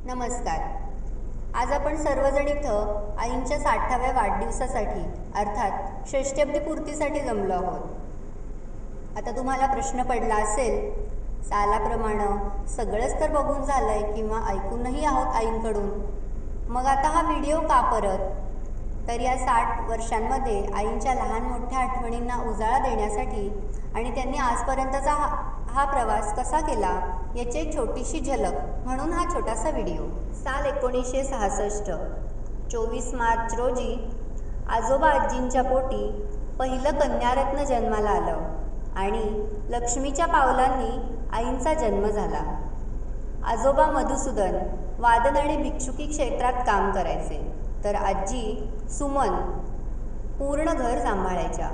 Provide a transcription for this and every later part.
नमस्कार. आज आपण सर्वजण इथं आईंच्या 60व्या वाढदिवसासाठी अर्थात षष्ठ्यब्दीपूर्तीसाठी जमलो आहोत. आता तुम्हाला प्रश्न पडला असेल, सालाप्रमाणे सगळंच तर बघून झालंय किंवा ऐकूनही आहोत आईंकडून, मग आता हा व्हिडिओ का परत? तर या 60 वर्षांमध्ये आईंच्या लहान मोठ्या आठवणींना उजाळा देण्यासाठी आणि त्यांनी आजपर्यंतचा हा प्रवास कसा केला याची एक छोटीशी झलक म्हणून हा छोटासा व्हिडिओ. साल 1966, 24 मार्च रोजी आजोबा आजींच्या पोटी पहिलं कन्यारत्न जन्माला आलं आणि लक्ष्मीच्या पावलांनी आईंचा जन्म झाला. आजोबा मधुसूदन वादन आणि भिक्षुकी क्षेत्रात काम करायचे, तर आजी सुमन पूर्ण घर सांभाळायच्या.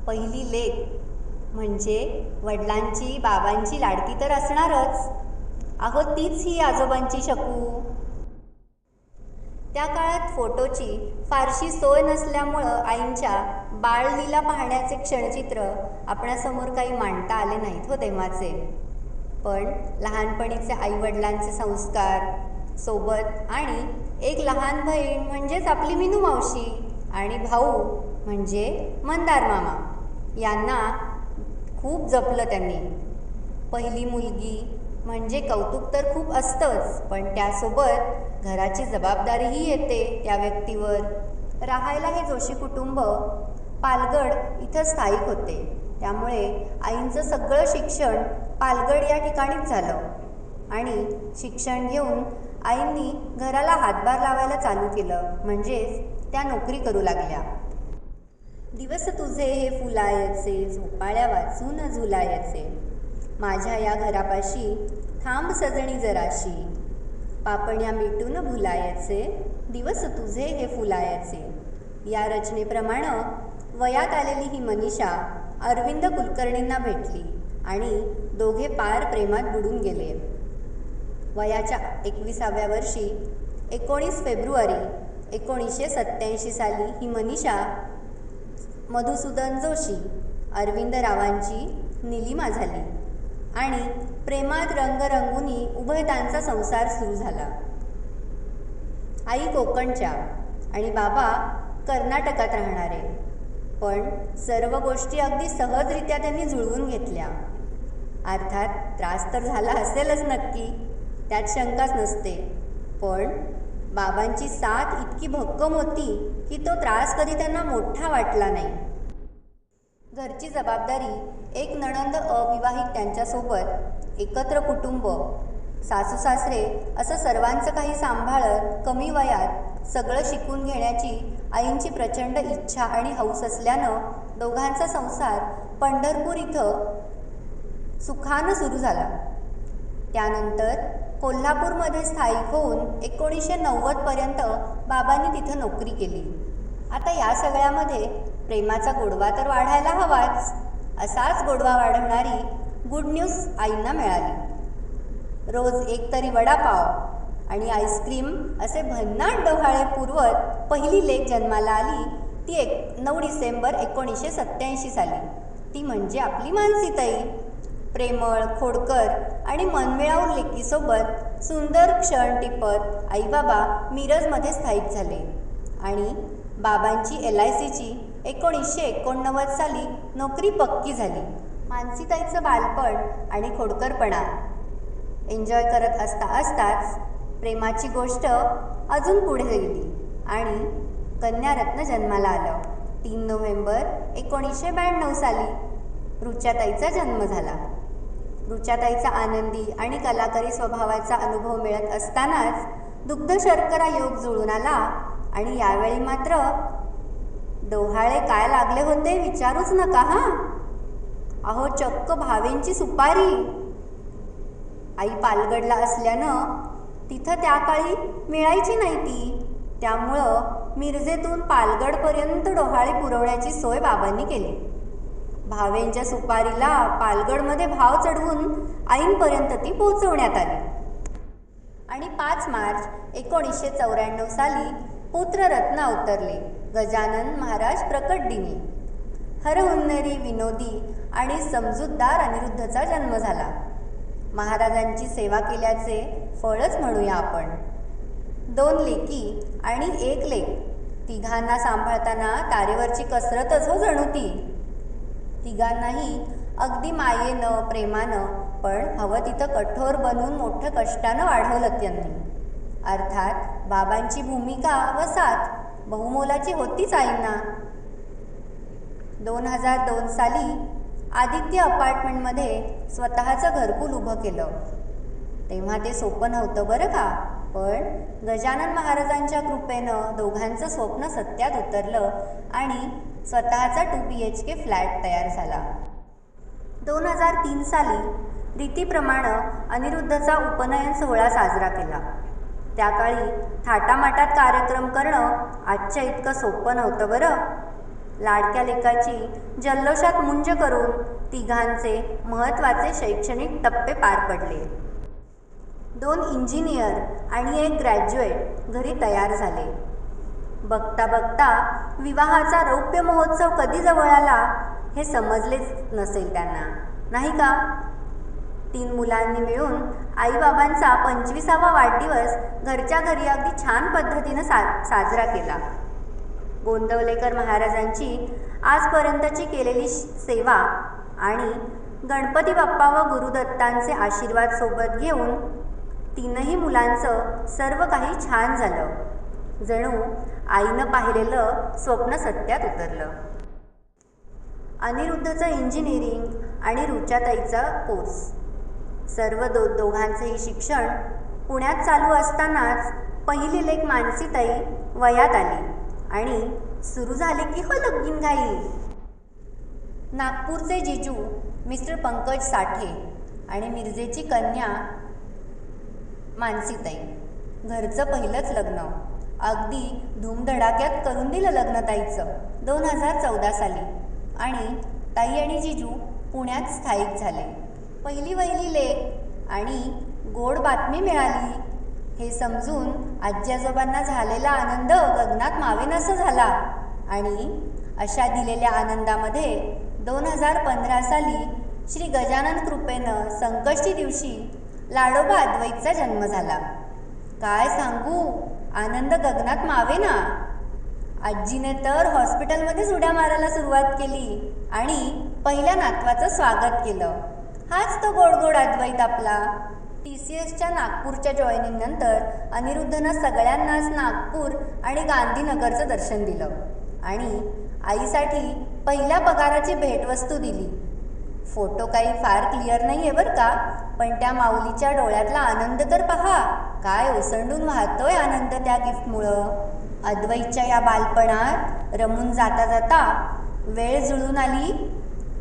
पहिली लेक म्हणजे वडिलांची बाबांची लाडकी तर असणारच, अहो तीच ही आजोबांची शकू. त्या काळात फोटोची फारशी सोय नसल्यामुळं आईंच्या बाळलीला पाहण्याचे क्षणचित्र आपणासमोर काही मांडता आले नाहीत हो तेव्हाचे. पण लहानपणीचे आईवडिलांचे संस्कार सोबत आणि एक लहान बहीण म्हणजेच आपली मिनू मावशी आणि भाऊ म्हणजे मंदार मामा यांना खूप जपलं त्यांनी. पहिली मुलगी म्हणजे कौतुक तर खूप असतंच, पण त्यासोबत घराची जबाबदारीही येते त्या व्यक्तीवर. राहायला हे जोशी कुटुंब पालगड इथं स्थायिक होते, त्यामुळे आईंचं सगळं शिक्षण पालगड या ठिकाणीच झालं आणि शिक्षण घेऊन आईंनी घराला हातभार लावायला चालू केलं, म्हणजेच त्या नोकरी करू लागल्या. दिवस तुझे हे फुलायचे, झोपाळ्या वाचून झुलायचे, माझ्या या घरापाशी थांब सजणी जराशी, पापण्या मिटून भुलायचे, दिवस तुझे हे फुलायचे. या रचनेप्रमाणे वयात आलेली ही मनीषा अरविंद कुलकर्णींना भेटली आणि दोघे पार प्रेमात बुडून गेले. वयाच्या 21व्या वर्षी 19 फेब्रुवारी 1987 साली ही मनीषा मधुसूदन जोशी अरविंदरावांची निलिमा झाली आणि प्रेमात रंगरंगुनी उभयतांचा संसार सुरू झाला. आई कोकणच्या आणि बाबा कर्नाटकात राहणारे, पण सर्व गोष्टी अगदी सहजरित्या त्यांनी जुळवून घेतल्या. अर्थात त्रास तर झाला असेलच नक्की, त्यात शंकाच नसते, पण बाबांची साथ इतकी भक्कम होती की तो त्रास कधी त्यांना मोठा वाटला नाही. घरची जबाबदारी, एक नणंद अविवाहित त्यांच्यासोबत, एकत्र कुटुंब, सासू सासरे असं सर्वांचं काही सांभाळत कमी वयात सगळं शिकून घेण्याची आईंची प्रचंड इच्छा आणि हौस असल्यानं दोघांचा संसार पंढरपूर इथं सुखानं सुरू झाला. त्यानंतर कोल्हापूरमध्ये स्थायिक होऊन 1990पर्यंत बाबांनी तिथं नोकरी केली. आता या सगळ्यामध्ये प्रेमाचा गोडवा तर वाढायला हवाच. असाच गोडवा वाढवणारी गुड न्यूज आईंना मिळाली. रोज एक तरी वडापाव आणि आईस्क्रीम असे भन्नाट डोहाळे पुरवत पहिली लेक जन्माला आली ती 9 डिसेंबर 1987 साली. ती म्हणजे आपली मानसीताई. प्रेमळ, खोडकर आणि मनमिळावू लेकीसोबत सुंदर क्षण टिपत आईबाबा मिरजमध्ये स्थायिक झाले आणि बाबांची LICची 1989 साली नोकरी पक्की झाली. मानसीताईचं बालपण आणि खोडकरपणा एन्जॉय करत असताच प्रेमाची गोष्ट अजून पुढे गेली आणि कन्यारत्न जन्माला आलं. 3 नोव्हेंबर 1992 साली रुचाताईचा जन्म झाला. रुचाताईचा आनंदी आणि कलाकारी स्वभावाचा अनुभव मिळत असतानाच दुग्ध शर्करा योग जुळून आला आणि यावेळी मात्र डोहाळे काय लागले होते विचारूच नका हा. अहो चक्क भावेंची सुपारी. आई पालगडला असल्यानं तिथं त्या काळी मिळायची नाही ती, त्यामुळं मिरजेतून पालगडपर्यंत डोहाळे पुरवण्याची सोय बाबांनी केली. भावेंच्या सुपारीला पालगडमध्ये भाव चढवून आईंपर्यंत ती पोहोचवण्यात आली आणि 5 मार्च 1994 साली पुत्ररत्न अवतरले. गजानन महाराज प्रकट दिनी. हरहुन्नरी, विनोदी आणि समजूतदार अनिरुद्धचा जन्म झाला. महाराजांची सेवा केल्याचे फळच म्हणूया आपण. 2 लेकी आणि 1 लेक, तिघांना सांभाळताना तारेवरची कसरतच हो जणू ती. तिघांनाही अगदी मायेनं प्रेमानं, पण हवं तिथं कठोर बनून मोठं कष्टानं वाढवलं त्यांनी. अर्थात बाबांची भूमिका व साथ बहुमोलाची होतीच आईंना. 2002 साली आदित्य अपार्टमेंटमध्ये स्वतःचं घरकुल उभं केलं. तेव्हा ते सोपं नव्हतं बरं का, पण गजानन महाराजांच्या कृपेनं दोघांचं स्वप्न सत्यात उतरलं आणि स्वतःचा 2 BHK फ्लॅट तयार झाला. 2003 साली रीतीप्रमाणे अनिरुद्धचा उपनयन सोहळा साजरा केला. त्या काळी थाटामाटात कार्यक्रम करणं आजच्या इतकं सोपं नव्हतं बरं. लाडक्या लेकाची जल्लोषात मुंज करून तिघांचे महत्त्वाचे शैक्षणिक टप्पे पार पडले. 2 इंजिनियर आणि 1 ग्रॅज्युएट घरी तयार झाले. बघता बघता विवाहाचा रौप्य महोत्सव कधी जवळ आला हे समजलेच नसेल त्यांना, नाही का? 3 मुलांनी मिळून आईबाबांचा 25वा वाढदिवस घरच्या घरी अगदी छान पद्धतीनं साजरा केला. गोंदवलेकर महाराजांची आजपर्यंतची केलेली सेवा आणि गणपती बाप्पा व गुरुदत्तांचे आशीर्वाद सोबत घेऊन 3ही मुलांचं सर्व काही छान झालं. जणू आईनं पाहिलेलं स्वप्न सत्यात उतरलं. अनिरुद्धचं इंजिनिअरिंग आणि रुचाताईचा कोर्स, सर्व दोघांचंही शिक्षण पुण्यात चालू असतानाच पहिली लेक मानसीताई वयात आली आणि सुरू झाली की हो लगीनघाई. नागपूरचे जिजू मिस्टर पंकज साठे आणि मिरजेची कन्या मानसीताई, घरचं पहिलंच लग्न अगदी धूमधडाक्यात करून दिलं लग्नताईचं 2014 साली आणि ताई आणि जिजू पुण्यात स्थायिक झाले. पहिली वहिली लेक आणि गोड बातमी मिळाली हे समजून आजी आजोबांना झालेला आनंद गगनात मावेनासा झाला आणि अशा दिलेल्या आनंदामध्ये 2015 साली श्री गजानन कृपेनं संकष्टी दिवशी लाडोबा अद्वैतचा जन्म झाला. काय सांगू, आनंद गगनात मावेना. आजीने तर हॉस्पिटलमध्येच उड्या मारायला सुरुवात केली आणि पहिल्या नातवाचं स्वागत केलं. हाच तो गोड अद्वैत आपला. TCSच्या नागपूरच्या जॉईनिंगनंतर अनिरुद्धनं सगळ्यांनाच नागपूर आणि गांधीनगरचं दर्शन दिलं आणि आईसाठी पहिल्या पगाराची भेटवस्तू दिली. फोटो काही फार क्लिअर नाही आहे बरं का, पण त्या माऊलीच्या डोळ्यातला आनंद तर पहा, काय ओसंडून वाहतोय आनंद त्या गिफ्टमुळं. अद्वैतच्या या बालपणात रमून जाता जाता वेळ जुळून आली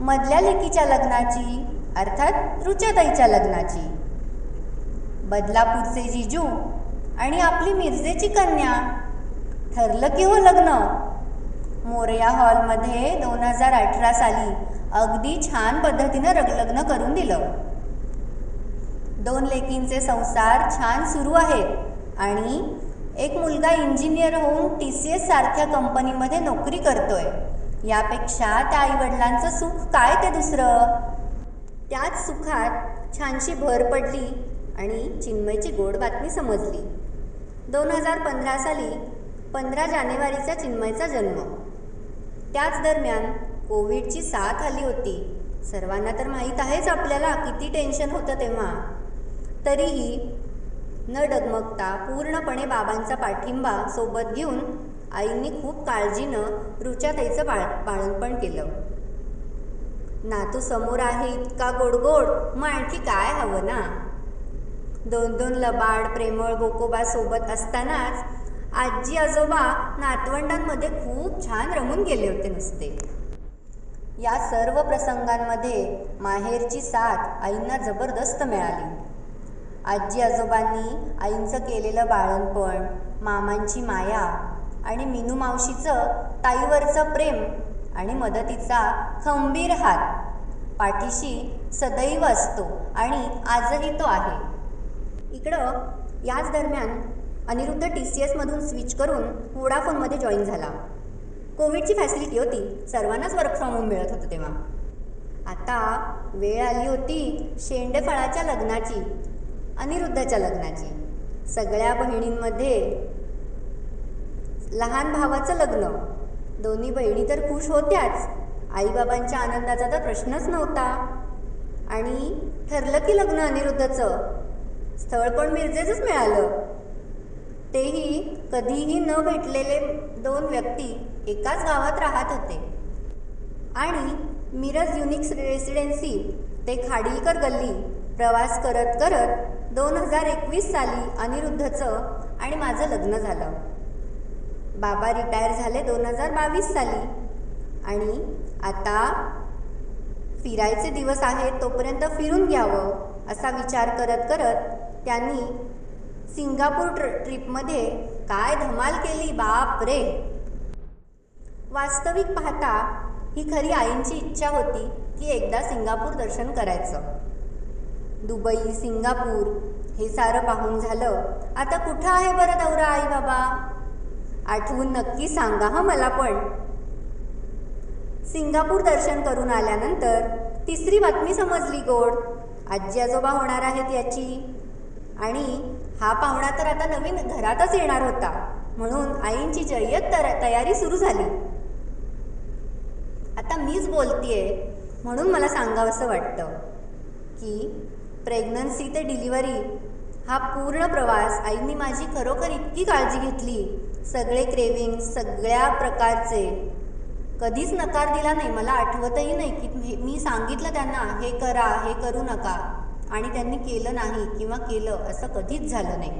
मधल्या लेकीच्या लग्नाची, अर्थात रुचाताईच्या लग्नाची. बदलापूरचे जिजू आणि आपली मिरजेची कन्या, ठरलं की हो लग्न. मोरया हॉलमध्ये 2018 साली अगदी छान पद्धतीनं लग्न करून दिलं. 2 लेकींचे संसार छान सुरू आहेत आणि एक मुलगा इंजिनियर होऊन TCS सारख्या कंपनीमध्ये नोकरी करतोय. यापेक्षा त्या आईवडिलांचं सुख काय ते दुसरं. त्याच सुखात छानशी भर पडली आणि चिन्मयची गोड बातमी समजली. 2015 साली 15 जानेवारीचा चिन्मयचा जन्म. त्याच दरम्यान कोविडची साथ आली होती. सर्वांना तर माहीत आहेच आपल्याला किती टेन्शन होतं तेव्हा. तरीही न डगमगता पूर्णपणे बाबांचा पाठिंबा सोबत घेऊन आईंनी खूप काळजीनं रुचाताईचं बाळंतपण केलं. नातू समोर आहे इतका गोडगोड, मग आणखी काय हवं ना. 2 लबाड प्रेमळ गोकोबा सोबत असतानाच आजी आजोबा नातवंडांमध्ये खूप छान रमून गेले होते नुसते. या सर्व प्रसंगांमध्ये माहेरची साथ आईंना जबरदस्त मिळाली. आजी आजोबांनी आईंचं केलेलं बाळंतपण, मामांची माया आणि मीनू मावशीचं ताईवरचं प्रेम आणि मदतीचा खंबीर हात पाठीशी सदैव असतो आणि आजही तो आहे. इकडं याच दरम्यान अनिरुद्ध TCSमधून स्विच करून वोडाफोनमध्ये जॉईन झाला. कोविडची फॅसिलिटी होती, सर्वांनाच वर्क फ्रॉम होम मिळत होतं तेव्हा. आता वेळ आली होती शेंडेफळाच्या लग्नाची, अनिरुद्धच्या लग्नाची. सगळ्या बहिणींमध्ये लहान भावाचं लग्न. दोन्ही बहिणी तर खुश होत्याच, आईबाबांच्या आनंदाचा तर प्रश्नच नव्हता. आणि ठरलं की लग्न अनिरुद्धचं. स्थळ पण मिरजेचंच मिळालं. तेही कधीही न भेटलेले दोन व्यक्ती एकाच गावात राहत होते. आणि मिरज युनिक रेसिडेन्सी ते खाडीलकर गल्ली प्रवास करत करत 2021 साली अनिरुद्धचं आणि माझं लग्न झालं. बाबा रिटायर झाले 2022 साली. आणि आता फिरायचे दिवस आहेत तोपर्यंत फिरून घ्यावं असा विचार करत करत त्यांनी सिंगापूर ट्रिपमध्ये काय धमाल केली बाप रे. वास्तविक पाहता ही खरी आईंची इच्छा होती की एकदा सिंगापूर दर्शन करायचं. दुबई, सिंगापूर हे सारं पाहून झालं. आता कुठं आहे बरं दौरा आई बाबा? आठवून नक्की सांगा हं मला पण. सिंगापूर दर्शन करून आल्यानंतर तिसरी बातमी समजली गोड. आजी आजोबा होणार आहेत याची. आणि हा पाहुणा तर आता नवीन घरातच येणार होता, म्हणून आईंची जय्यत तयारी सुरू झाली. आता मीच बोलतीये म्हणून मला सांगावंसं वाटतं की प्रेग्नन्सी ते डिलिव्हरी हा पूर्ण प्रवास आईंनी माझी खरोखर इतकी काळजी घेतली. सगळे क्रेविंग, सगळ्या प्रकारचे, कधीच नकार दिला नाही. मला आठवतही नाही की मी सांगितलं त्यांना हे करा, हे करू नका, आणि त्यांनी केलं नाही किंवा केलं असं कधीच झालं नाही.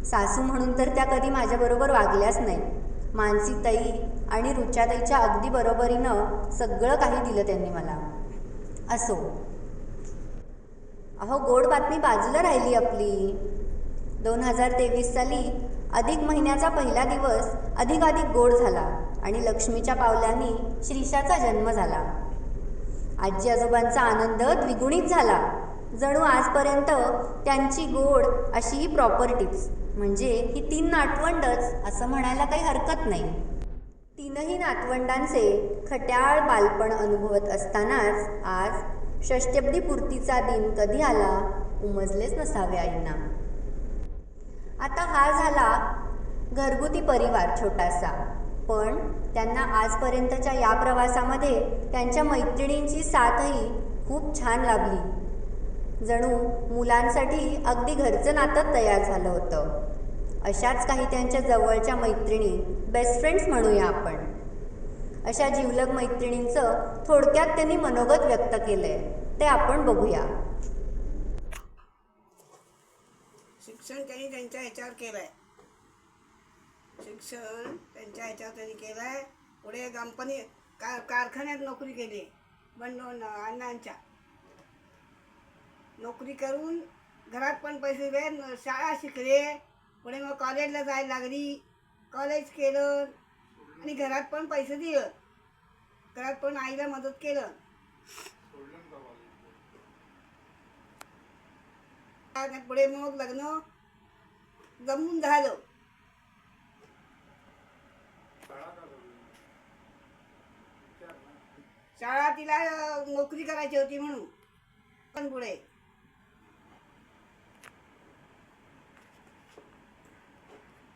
सासू म्हणून तर त्या कधी माझ्याबरोबर वागल्याच नाही. मानसीताई आणि रुचाताईच्या अगदी बरोबरीनं सगळं काही दिलं त्यांनी मला. असो, अहो गोड बातमी बाजूला राहिली आपली. 2023 साली अधिक महिन्याचा पहिला दिवस अधिकाधिक गोड झाला आणि लक्ष्मीच्या पावलांनी श्रीषाचा जन्म झाला. आजी आजोबांचा आनंद द्विगुणित झाला. जणू आजपर्यंत त्यांची गोड अशी ही प्रॉपर्टीच, म्हणजे ही 3 नातवंडच असं म्हणायला काही हरकत नाही. 3ही नातवंडांचे खट्याळ बालपण अनुभवत असतानाच आज षष्ट्यब्दी पूर्तीचा दिन कधी आला उमजलेच नसावे आईंना. आता हा झाला घरगुती परिवार छोटासा, पण त्यांना आजपर्यंतच्या या प्रवासामध्ये त्यांच्या मैत्रिणींची साथही खूप छान लाभली. जणू मुलांसाठी अगदी घरचं नातं तयार झालं होतं. अशाच काही त्यांच्या जवळच्या मैत्रिणी, बेस्ट फ्रेंड्स म्हणूया आपण. अशा जिवलग मैत्रिणींचं थोडक्यात त्यांनी मनोगत व्यक्त केलंय, ते आपण बघूया. शिक्षण त्यांनी त्यांच्या ह्याच्यावर केलंय. शिक्षण त्यांच्या ह्याच्यावर त्यांनी केलंय. पुढे कंपनी कारखान्यात नोकरी केली. बंडोन अण्णांच्या नोकरी करून घरात पण पैसे दिले, शाळा शिकले. पुढे मग कॉलेजला जायला लागली, कॉलेज केलं आणि घरात पण पैसे दिलं. घरात पण आईला मदत केलं. पुढे मग लग्न जमून झालं. शाळा तिला नोकरी करायची होती म्हणून. पण पुढे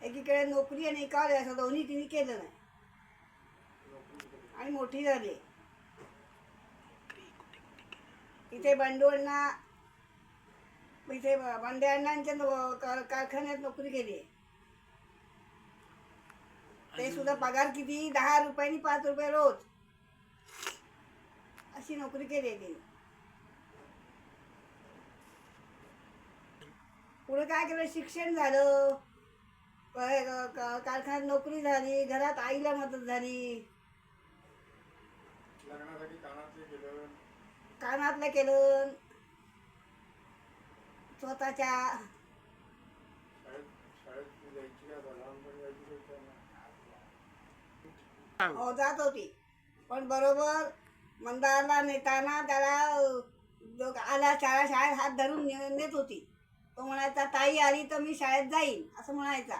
एकीकडे नोकरी आणि कॉलेज असं दोन्ही तिने केलं नाही आणि मोठी झाली. इथे बंडोळना, इथे बंडे अण्णांच्या कारखान्यात नोकरी केली. ते सुद्धा पगार किती, 10 रुपयांनी 5 रुपये रोज अशी नोकरी केली तिने. पुढे काय केलं, शिक्षण झालं, कारखान्यात नोकरी झाली, घरात आईला मदत झाली, कानातलं केलं स्वतःच्या. हो जात होती, पण बरोबर मंदारला नेताना त्याला आला शाळेत हात धरून नेत होती. तो म्हणायचा ताई आली तर मी शाळेत जाईन असं म्हणायचा.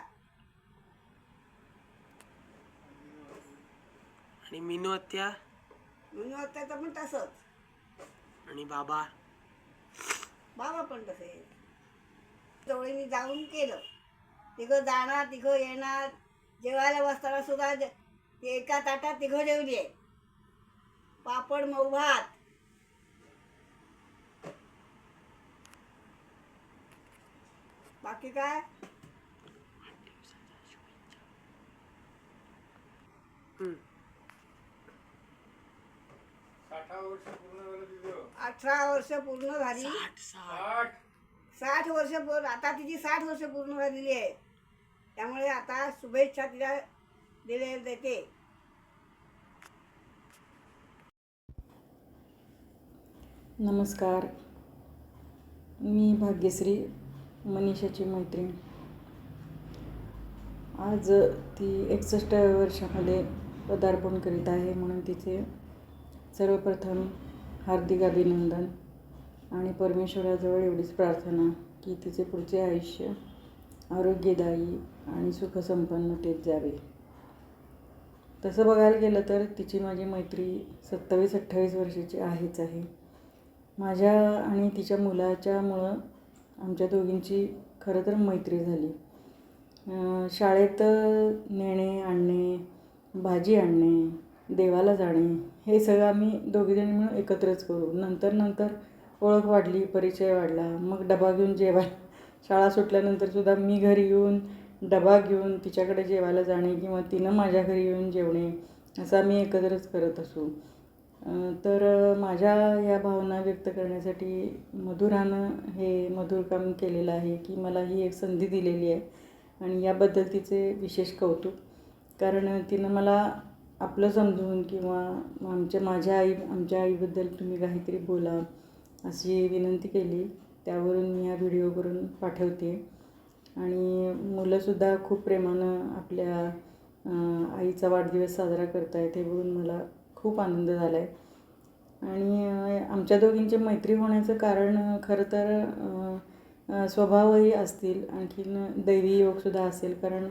आणि मीनू आत्या म्हणून आत्याचं पण तसंच. आणि बाबा बाबा पण तसे जवळीने जाऊन केलं. तिघं जाणार तिघं येणार. जेवायला बसताना सुद्धा ते एका ताटात तिघं जेवली आहे. पापड मऊ भात. बाकी काय? हम्म. 18 वर्ष पूर्ण झाली. 60 वर्ष आता तिची 60 वर्ष पूर्ण झालेली आहे. त्यामुळे आता शुभेच्छा तिला देते. नमस्कार, मी भाग्यश्री, मनीषाची मैत्रीण. आज ती 61 वर्षामध्ये पदार्पण करीत आहे, म्हणून तिचे सर्वप्रथम हार्दिक अभिनंदन आणि परमेश्वराजवळ एवढीच प्रार्थना की तिचे पुढचे आयुष्य आरोग्यदायी आणि सुखसंपन्नतेत जावे. तसं बघायला गेलं तर तिची माझी मैत्री 27-28 वर्षाची आहेच आहे. माझ्या आणि तिच्या मुलाच्यामुळं आमच्या दोघींची खरं तर मैत्री झाली. शाळेत नेणे आणणे, भाजी आणणे, देवाला जाणे हे सगळं आम्ही दोघीजणी मिळून एकत्रच करू. नंतर ओळख वाढली, परिचय वाढला. मग डबा घेऊन जेवायला शाळा सुटल्यानंतरसुद्धा मी घरी येऊन डबा घेऊन तिच्याकडे जेवायला जाणे किंवा तिनं माझ्या घरी येऊन जेवणे असं आम्ही एकत्रच करत असू. तर माझ्या या भावना व्यक्त करण्यासाठी मधुरानं हे मधुर काम केलेलं आहे की मला ही एक संधी दिलेली आहे आणि याबद्दल तिचे विशेष कौतुक. कारण तिनं मला आपलं समजून किंवा आमच्या आईबद्दल तुम्ही काहीतरी बोला अशी विनंती केली. त्यावरून मी हा व्हिडिओ करून पाठवते. आणि मुलंसुद्धा खूप प्रेमानं आपल्या आईचा वाढदिवस साजरा करत आहेत हे बघून मला खूप आनंद झाला आहे. आणि आमच्या दोघींची मैत्री होण्याचं कारण खरं तर स्वभावही असतील, आणखीन दैवी योगसुद्धा असेल. कारण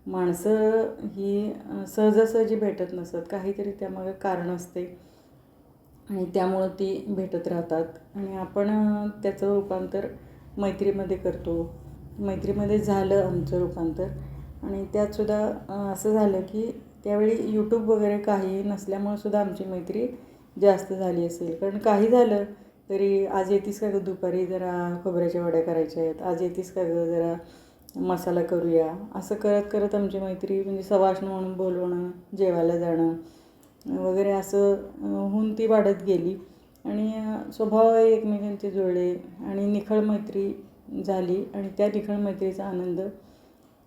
माणसं ही सहजासहजी भेटत नसतात, काहीतरी त्यामागे कारण असते आणि त्यामुळं ती भेटत राहतात. आणि आपण त्याचं रूपांतर मैत्रीमध्ये करतो. मैत्रीमध्ये झालं आमचं रूपांतर. आणि त्यातसुद्धा असं झालं की त्यावेळी यूट्यूब वगैरे काही नसल्यामुळं सुद्धा आमची मैत्री जास्त झाली असेल. कारण काही झालं तरी आज येतीस का गं दुपारी जरा खोबऱ्याच्या वड्या करायच्या आहेत, आज येतीस का गं जरा मसाला करूया, असं करत करत आमची मैत्री म्हणजे सवाष्ण म्हणून बोलवणं, जेवायला जाणं वगैरे असं होऊन ती वाढत गेली. आणि स्वभाव एकमेकांचे जुळले आणि निखळ मैत्री झाली. आणि त्या निखळ मैत्रीचा आनंद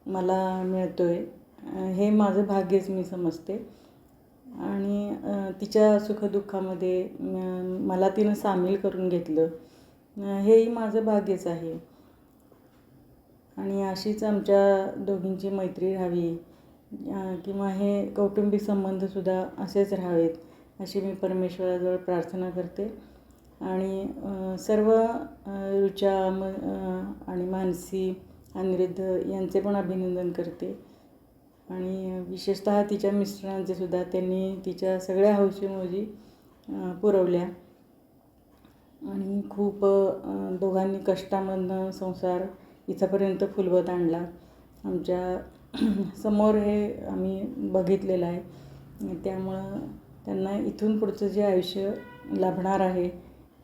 मला मिळतो आहे हे माझं भाग्यच मी समजते. आणि तिच्या सुखदुःखामध्ये मला तिनं सामील करून घेतलं हेही माझं भाग्यच आहे. आणि अशीच आमच्या दोघींची मैत्री राहावी किंवा हे कौटुंबिक संबंधसुद्धा असेच राहावेत अशी मी परमेश्वराजवळ प्रार्थना करते. आणि सर्व ऋचा आणि मानसी अनिरुद्ध यांचे पण अभिनंदन करते. आणि विशेषतः तिच्या मिस्टरांचे सुद्धा त्यांनी तिच्या सगळ्या हौशीमौजी पुरवल्या. आणि खूप दोघांनी कष्टामधनं संसार इथंपर्यंत फुलवत आणला. आमच्या समोर हे आम्ही बघितलेलं आहे. त्यामुळं त्यांना इथून पुढचं जे आयुष्य लाभणार आहे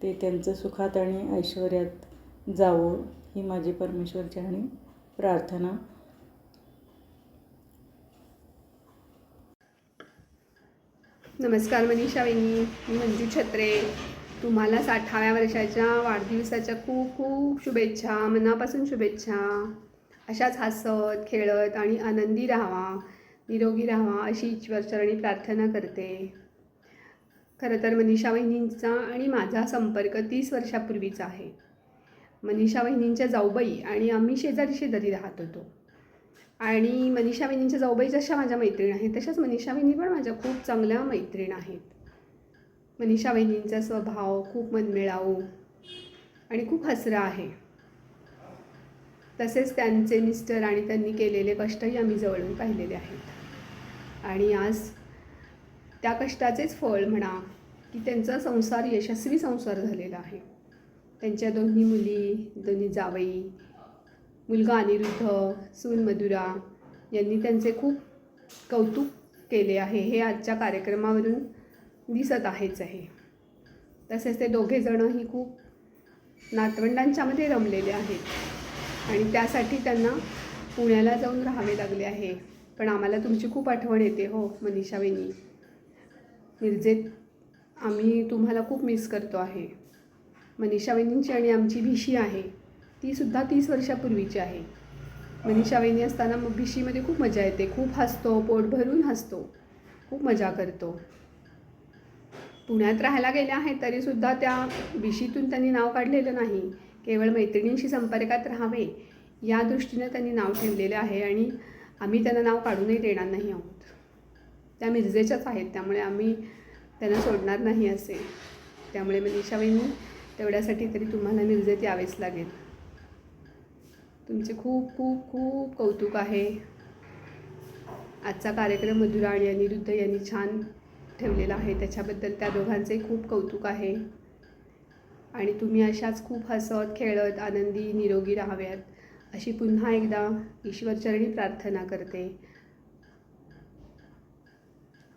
ते त्यांचं सुखात आणि ऐश्वर्यात जावं ही माझी परमेश्वरचरणी प्रार्थना. नमस्कार मनीषा वहिनी, मी मंजू छत्रे. तुम्हाला 60व्या वर्षाच्या वाढदिवसाच्या खूप खूप शुभेच्छा, मनापासून शुभेच्छा. अशाच हसत खेळत आणि आनंदी राहावा, निरोगी राहावा अशी ईश्वरचरणी प्रार्थना करते. खरं तर मनीषा वहिनींचा आणि माझा संपर्क 30 वर्षापूर्वीचा आहे. मनीषा वहिनींच्या जाऊबाई आणि आम्ही शेजारी राहत होतो. आणि मनीषा वहिनींच्या जाऊबाई जशा माझ्या मैत्रीण आहेत तशाच मनीषा वहिनी पण माझ्या खूप चांगल्या मैत्रीण आहेत. मनीषा वहिनींचा स्वभाव खूप मनमिळाऊ आणि खूप हसरा आहे. तसेच त्यांचे मिस्टर आणि त्यांनी केलेले कष्टही आम्ही जवळून पाहिलेले आहेत. आणि आज त्या कष्टाचेच फळ म्हणा की त्यांचा संसार यशस्वी संसार झालेला आहे. त्यांच्या दोन्ही मुली, दोन्ही जावई, मुलगा अनिरुद्ध, सून मधुरा यांनी त्यांचे खूप कौतुक केले आहे. हे आजच्या कार्यक्रमावरून दिसत आहेच आहे. तसेच ते दोघेजणंही खूप नातवंडांच्यामध्ये रमलेले आहेत आणि त्यासाठी त्यांना पुण्याला जाऊन राहावे लागले आहे. पण आम्हाला तुमची खूप आठवण येते हो मनीषा वहिनी. मिरजेत आम्ही तुम्हाला खूप मिस करतो आहे. मनीषा वहिनींची आणि आमची भिशी आहे तीसुद्धा 30 वर्षापूर्वीची आहे. मनीषा वहिनी असताना मग भिशीमध्ये खूप मजा येते, खूप हसतो, पोट भरून हसतो, खूप मजा करतो. पुण्यात राहायला गेल्या आहेत तरीसुद्धा त्या भिशीतून त्यांनी नाव काढलेलं नाही. केवळ मैत्रिणींशी संपर्कात राहावे या दृष्टीनं त्यांनी नाव ठेवलेलं आहे आणि आम्ही त्यांना नाव काढूनही देणार नाही आहोत. त्या मिरजेच्याच आहेत, त्यामुळे आम्ही त्यांना सोडणार नाही असे. त्यामुळे मनीषा वहिनी तेवढ्यासाठी तरी तुम्हाला मिरजेत यावेच लागेल. तुमचे खूप खूप खूप कौतुक आहे. आजचा कार्यक्रम मधुरा आणि अनिरुद्ध यांनी छान ठेवलेला आहे, त्याच्याबद्दल त्या दोघांचे खूप कौतुक आहे. आणि तुम्ही अशाच खूप हसत खेळत आनंदी निरोगी राहाव्यात अशी पुन्हा एकदा ईश्वरचरणी प्रार्थना करते.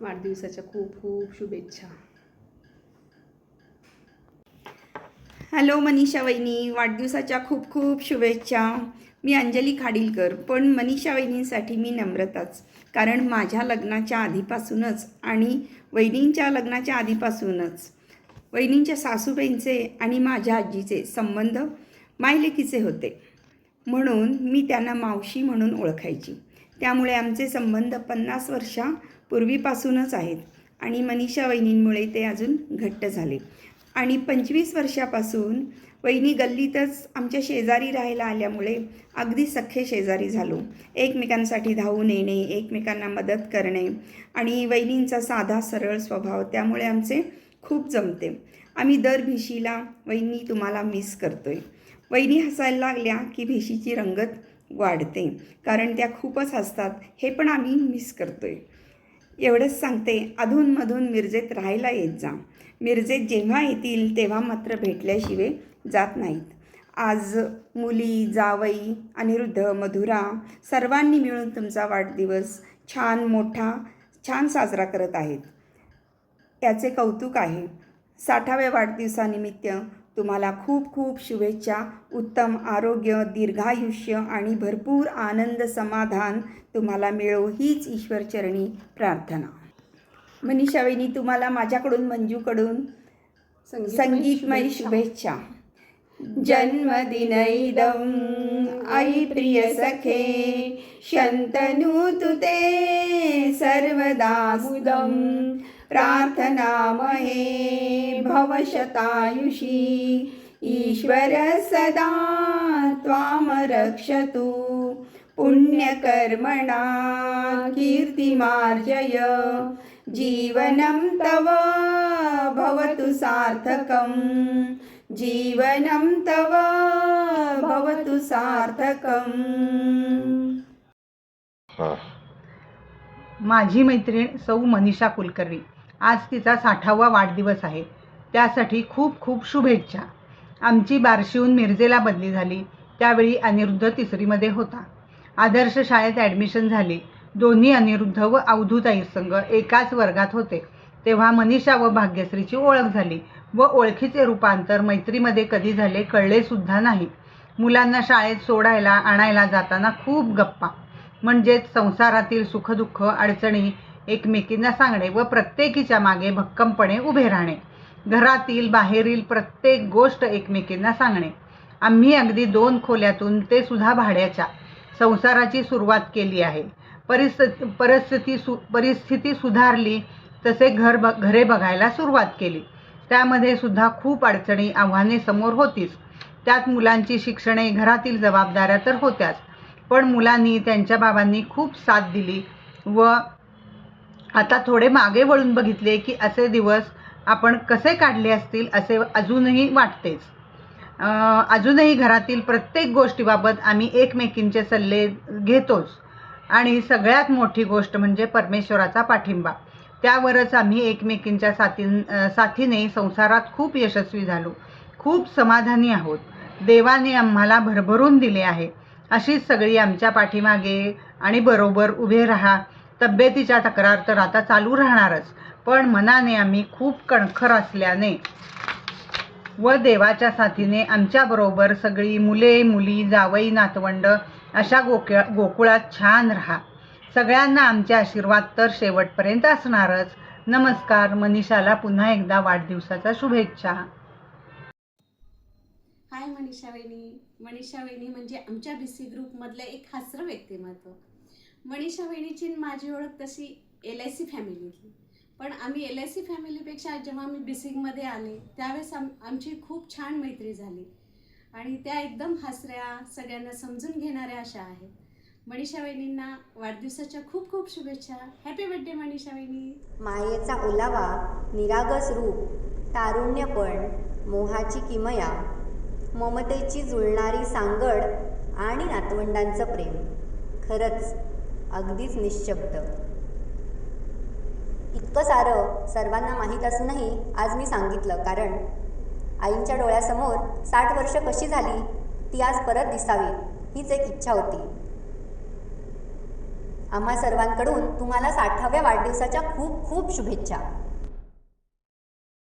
वाढदिवसाच्या खूप खूप शुभेच्छा. हॅलो मनीषा वहिनी, वाढदिवसाच्या खूप खूप शुभेच्छा. मी अंजली खाडीलकर, पण मनीषा वहिनींसाठी मी नम्रताच. कारण माझ्या लग्नाच्या आधीपासूनच आणि वहिनींच्या लग्नाच्या आधीपासूनच वहिनींच्या सासूबाईंचे आणि माझ्या आजीचे संबंध मायलेकीचे होते, म्हणून मी त्यांना मावशी म्हणून ओळखायची. त्यामुळे आमचे संबंध 50 वर्षापूर्वीपासूनच आहेत आणि मनीषा वहिनींमुळे ते अजून घट्ट झाले. आणि 25 वर्षापासून वहिनी गल्लीतच आमच्या शेजारी राहायला आल्यामुळे अगदी सख्खे शेजारी झालो. एकमेकांसाठी धावून येणे, एकमेकांना मदत करणे आणि वहिनींचा साधा सरळ स्वभाव त्यामुळे आमचे खूप जमते. आम्ही दर भिशीला वहिनी तुम्हाला मिस करतोय. वहिनी हसायला लागल्या की भिशीची रंगत वाढते, कारण त्या खूपच हसतात. हे पण आम्ही मिस करतोय. एवढंच सांगते, अधूनमधून मिरजेत राहायला येत जा. मिरजेत जेव्हा येतील तेव्हा मात्र भेटल्याशिवाय जात नाहीत. आज मुली, जावई, अनिरुद्ध, मधुरा सर्वांनी मिळून तुमचा वाढदिवस छान साजरा करत आहेत. याचे कौतुक आहे. 60व्या वाढदिवसानिमित्त तुम्हाला खूप खूप शुभेच्छा. उत्तम आरोग्य, दीर्घायुष्य आणि भरपूर आनंद समाधान तुम्हाला मिळो हीच ईश्वरचरणी प्रार्थना. मनीषा वहिनी, तुम्हाला माझ्याकडून मंजूकडून संगीतमय शुभेच्छा. जन्मदिनैदं आई प्रिय सखे, शन्तनु तुते सर्वदा मुदं, प्रार्थनामहे भवशतायुषी, ईश्वर सदा त्वां रक्षतु, पुण्यकर्मणा कीर्तिमार्जय, जीवनं तव भवतु सार्थकं, जीवनं तव भवतु सार्थकं. माझी मैत्रीण सौ मनीषा कुलकर्णी, आज तिचा 60वा वाढदिवस आहे. त्यासाठी खूप खूप शुभेच्छा. आमची बार्शीहून मिरजेला बदली झाली त्यावेळी अनिरुद्ध 3रीमध्ये होता. आदर्श शाळेत ॲडमिशन झाली. दोन्ही अनिरुद्ध व अवधूताई संघ एकाच वर्गात होते. तेव्हा मनीषा व भाग्यश्रीची ओळख झाली व ओळखीचे रूपांतर मैत्रीमध्ये कधी झाले कळलेसुद्धा नाही. मुलांना शाळेत सोडायला आणायला जाताना खूप गप्पा, म्हणजेच संसारातील सुखदुःख अडचणी एकमेकींना सांगणे व प्रत्येकीच्या मागे भक्कमपणे उभे राहणे. घरातील बाहेरील प्रत्येक गोष्ट एकमेकींना सांगणे. आम्ही अगदी 2 खोल्यातून ते सुद्धा भाड्याच्या संसाराची सुरुवात केली आहे. परिस्थिती सुधारली तसे घरे बघायला सुरुवात केली. त्यामध्ये सुद्धा खूप अडचणी आव्हाने समोर होतीच. त्यात मुलांची शिक्षणे, घरातील जबाबदाऱ्या तर होत्याच, पण मुलांनी त्यांच्या बाबांनी खूप साथ दिली व आता थोडे मागे वळून बघितले की असे दिवस आपण कसे काढले असतील असे अजूनही वाटतेच. अजूनही घरातील प्रत्येक गोष्टीबाबत आम्ही एकमेकींचे सल्ले घेतोच आणि सगळ्यात मोठी गोष्ट म्हणजे परमेश्वराचा पाठिंबा. त्यावरच आम्ही एकमेकींच्या साथीने संसारात खूप यशस्वी झालो. खूप समाधानी आहोत. देवाने आम्हाला भरभरून दिले आहे. अशीच सगळी आमच्या पाठीमागे आणि बरोबर उभे राहा. तब्येतीच्या तक्रार तर आता चालू राहणारच, पण मनाने आम्ही खूप कणखर असल्याने व देवाच्या साथीने आमच्याबरोबर सगळी मुले मुली जावई नातवंड अशा गोकुळात छान राहा. सगळ्यांना आमचे आशीर्वाद तर शेवटपर्यंत असणारच. नमस्कार. मनीषाला पुन्हा एकदा वाढदिवसाच्या शुभेच्छा. हाय मनीषा वहिनी. मनीषा वहिनी म्हणजे आमच्या BC ग्रुपमधलं एक हास्र व्यक्तिमत्व. मनीषा वहिनीची आणि माझी ओळख तशी LIC फॅमिलीतली, पण आम्ही LIC फॅमिलीपेक्षा जेव्हा मी BC आले त्यावेळेस आमची खूप छान मैत्री झाली आणि त्या एकदम हसऱ्या, सगळ्यांना समजून घेणाऱ्या अशा आहेत. मनीषा वहिनींना वाढदिवसाच्या खूप खूप शुभेच्छा. हॅपी बर्थडे मनीषा वहिनी. मायेचा ओलावा, निरागस रूप, तारुण्यपण, मोहाची किमया, ममतेची जुळणारी सांगड आणि नातवंडांचं प्रेम. खरंच अगदीच निश्शब्द. इतकं सारं सर्वांना माहीत असूनही आज मी सांगितलं, कारण आईंच्या डोळ्यासमोर 60 वर्ष कशी झाली ती आज परत दिसावी हीच एक इच्छा होती. आम्हा सर्वांकडून तुम्हाला 60व्या वाढदिवसाच्या खूप खूप शुभेच्छा.